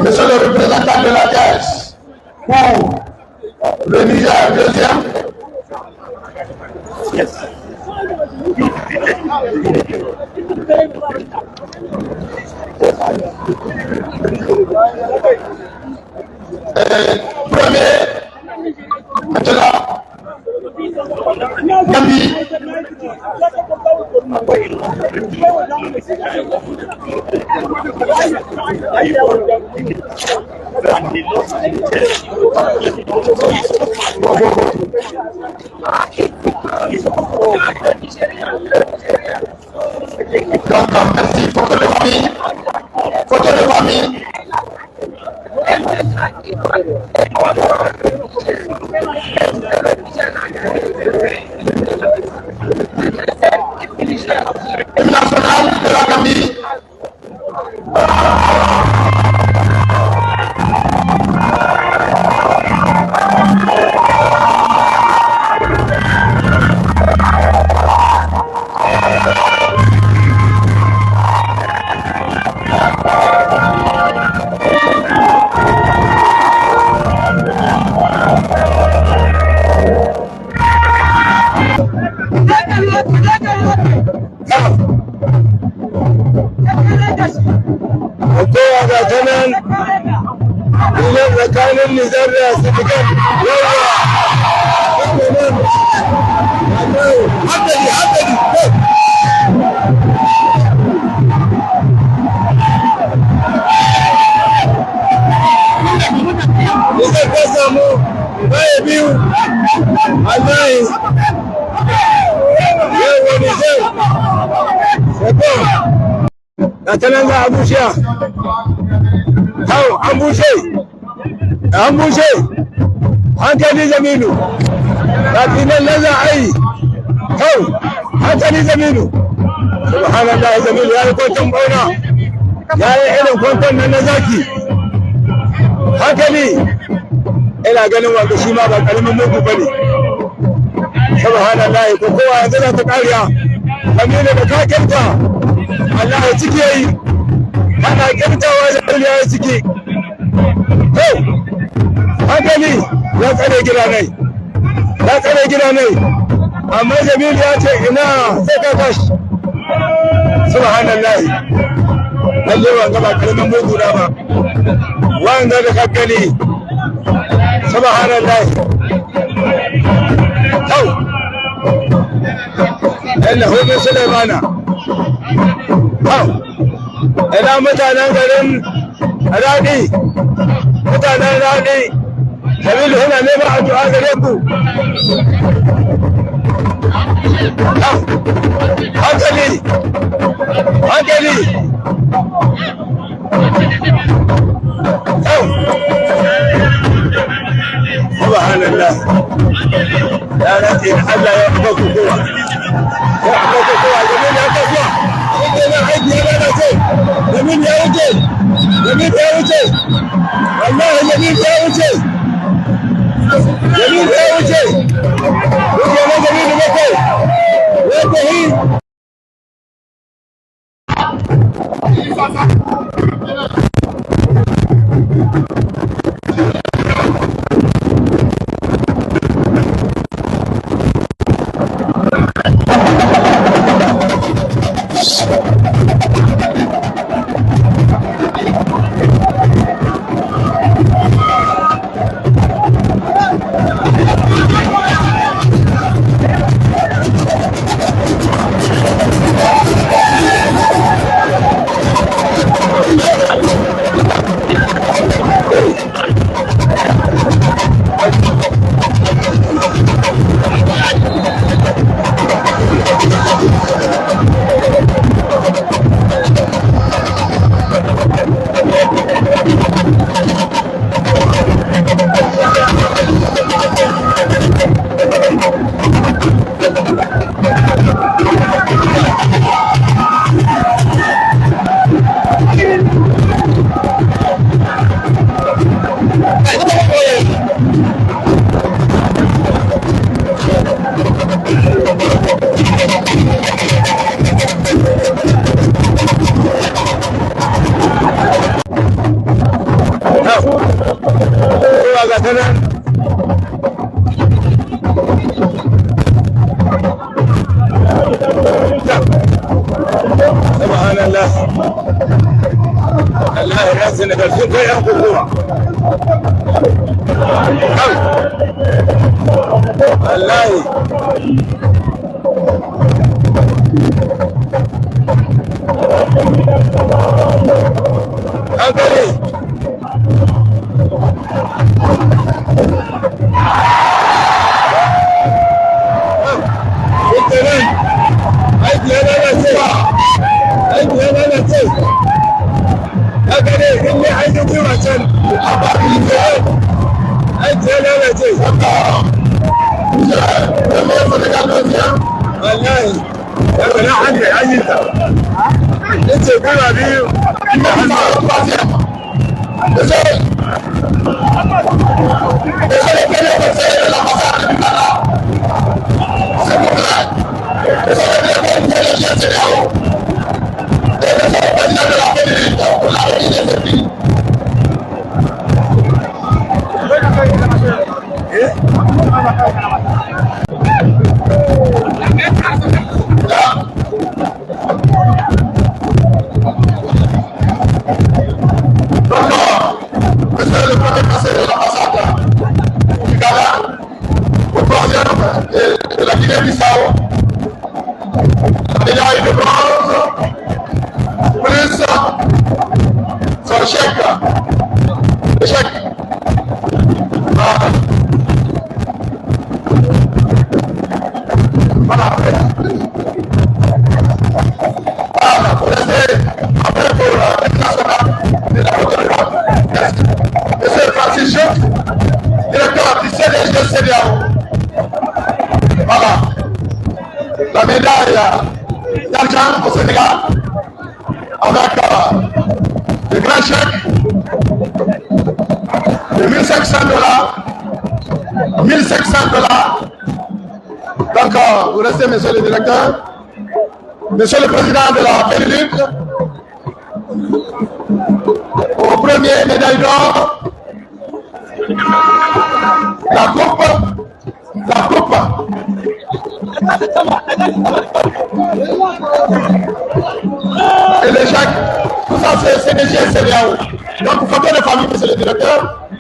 Monsieur le représentant de la Caisse pour le Niger deuxième. Premier, maintenant, Gambie. Donc, merci, photo de famille. Photo de famille. Hymne national de la Gambie. tsakanin Nijar da Senegal yawa hankali Nijar ta samu baya biyu wallahi yawa Nijar ga ta nan za a bushe an bushe hankali Jamilu lafinan nan za a yi hankali Jamilu subhanallah Jamilu ya yi kwanton bauna ya yi irin kwanton nan na zaki hankali ina ganin wanda shi ma ba karamin mugu ba ne subhanallah ko kowa yanzu za ta kariya Jamilu da ka kirta Allah ya ciki yayi ana kirtawa Jamilu ya yi ciki hankali ya tsare gidanai amma Jamilu ya ce ina sai ka kashi subhanallah lalle wanga ba karamin mugu na ba wanga da hankali subhanallah Allah hu min Sulaimana ina mutanen garin Radi mutanen Radi Jamilu yana neman addu'a gare ku hankali subhanallah ya rantsi Allah ya kuma ku kowa Jamilu ya kasuwa yana aiki ya lalace Jamilu ya wuce wallahi Jamilu ya wuce Jamilu bakwai ya tahi sanan subhanallah Allah ya Senegal sun kai yan kokowa wallahi hankali aiki ya lalace haka ne in ne aiki gwiwa can aiki ya lalace wallahi daga na hanyar ayyuka ya ce gwiwa biyu da hannu Voilà. La médaille d'argent au Sénégal avec le grand chèque de $1 500. Donc, vous restez, monsieur le directeur, monsieur le président de la République, au premier médaille d'or, la coupe. Et les chèques, tout ça c'est des CDAO. Donc photo de famille, monsieur le directeur,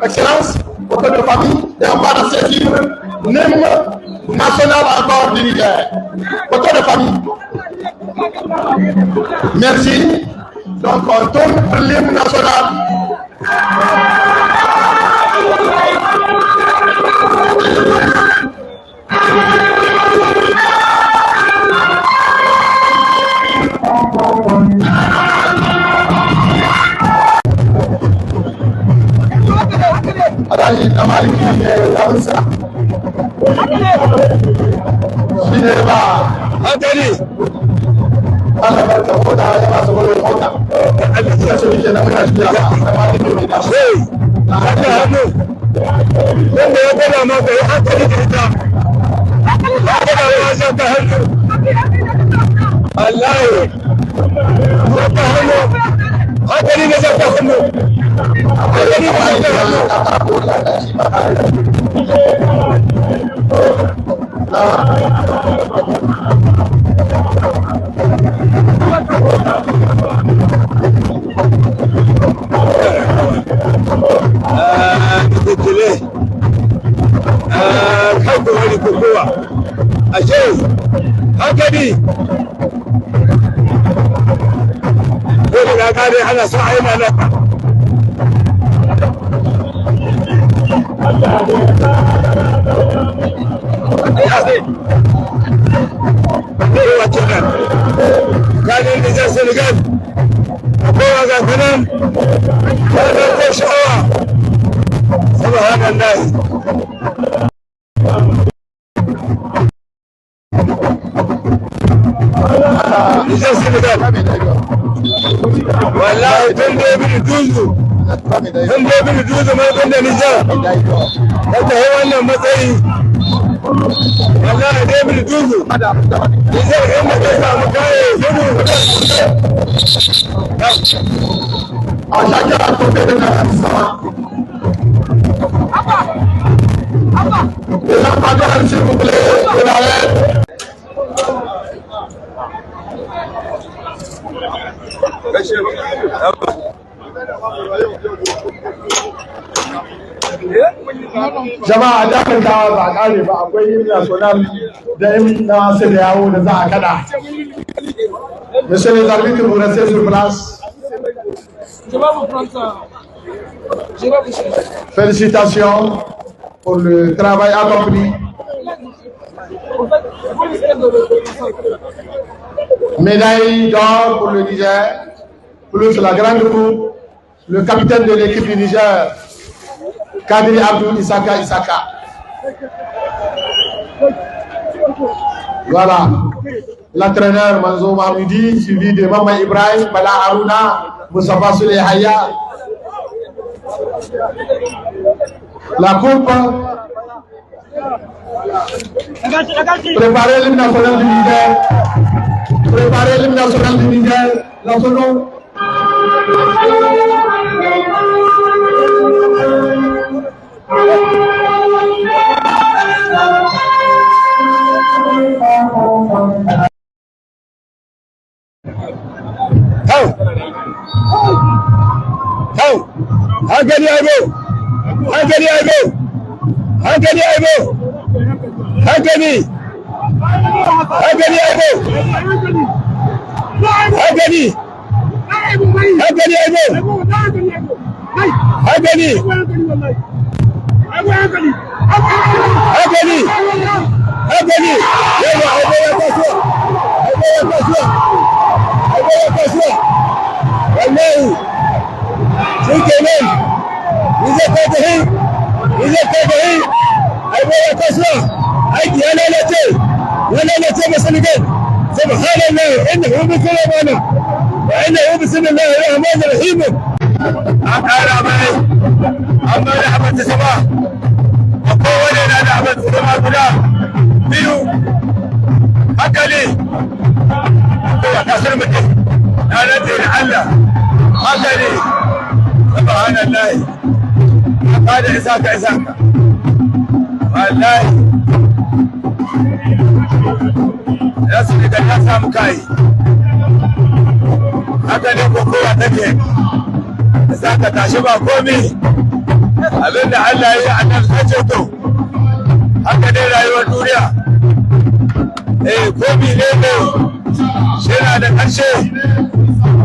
excellence, photo de famille, et on va dans ces livres, l'hymne national encore du Niger. Photo de famille. Merci. Donc on tourne pour l'hymne national. أنا صاحي أنا كان النزال سنغال أبوها فنان كان شعوة سبحان الله نزال سنغال والله تنبي بالدوزو تنبي بالدوزو ما كنا نزال هذا هو أنا مثلي والله ده بالدوزو نزال إما تسعى مكاي Fabien, s'il vous plaît, de l'arrêt. Jama'a da kan dawa ba kare ba akwai yin national da yin na sai da yawo da za a kada. Monsieur les arbitres, vous restez sur place. Je vais vous prendre ça. Je vais vous chercher. Félicitations pour le travail accompli. Médaille d'or pour le Niger, plus la grande coupe, le capitaine de l'équipe du Niger, Kadri Abdou Isaka. Voilà, l'entraîneur Manzo Mahmoudi, suivi de Mama Ibrahim, Bala Haruna, Moussafa Souley Haya. La coupe. Préparez l'hymne national du Niger. Préparez l'hymne national du Niger. L'entendons. Hankali Aibo! Hankali Aibo! Hankali Aibo! Hankali! Hankali Aibo! Hankali! Hankali Aibo! Hankali! Hankali! Hankali! Yawa Aibo ya kasuwa! Aibo ya kasuwa! Aibo ya kasuwa! Wallahi! Shi kenan! Zai kai da hin Aibo ya kasuwa aiki ya lalace masaligai subhanallah innahu bi kalamana wa innahu bismillahir rahmanir rahim an kara mai amma da habata sama kowane na da habata sama guda biyu hankali ya kasar mutum na rantse da Allah hankali subhanallah kada isaka wallahi ya su da ya samu kai haka ne ko kowa take isaka tashi ba komi abinda Allah ya yi annabi sai ce to haka ne rayuwar duniya komi ne shi na da ƙarshe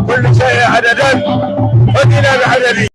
kullu shay'in adadan wa qila bi adadi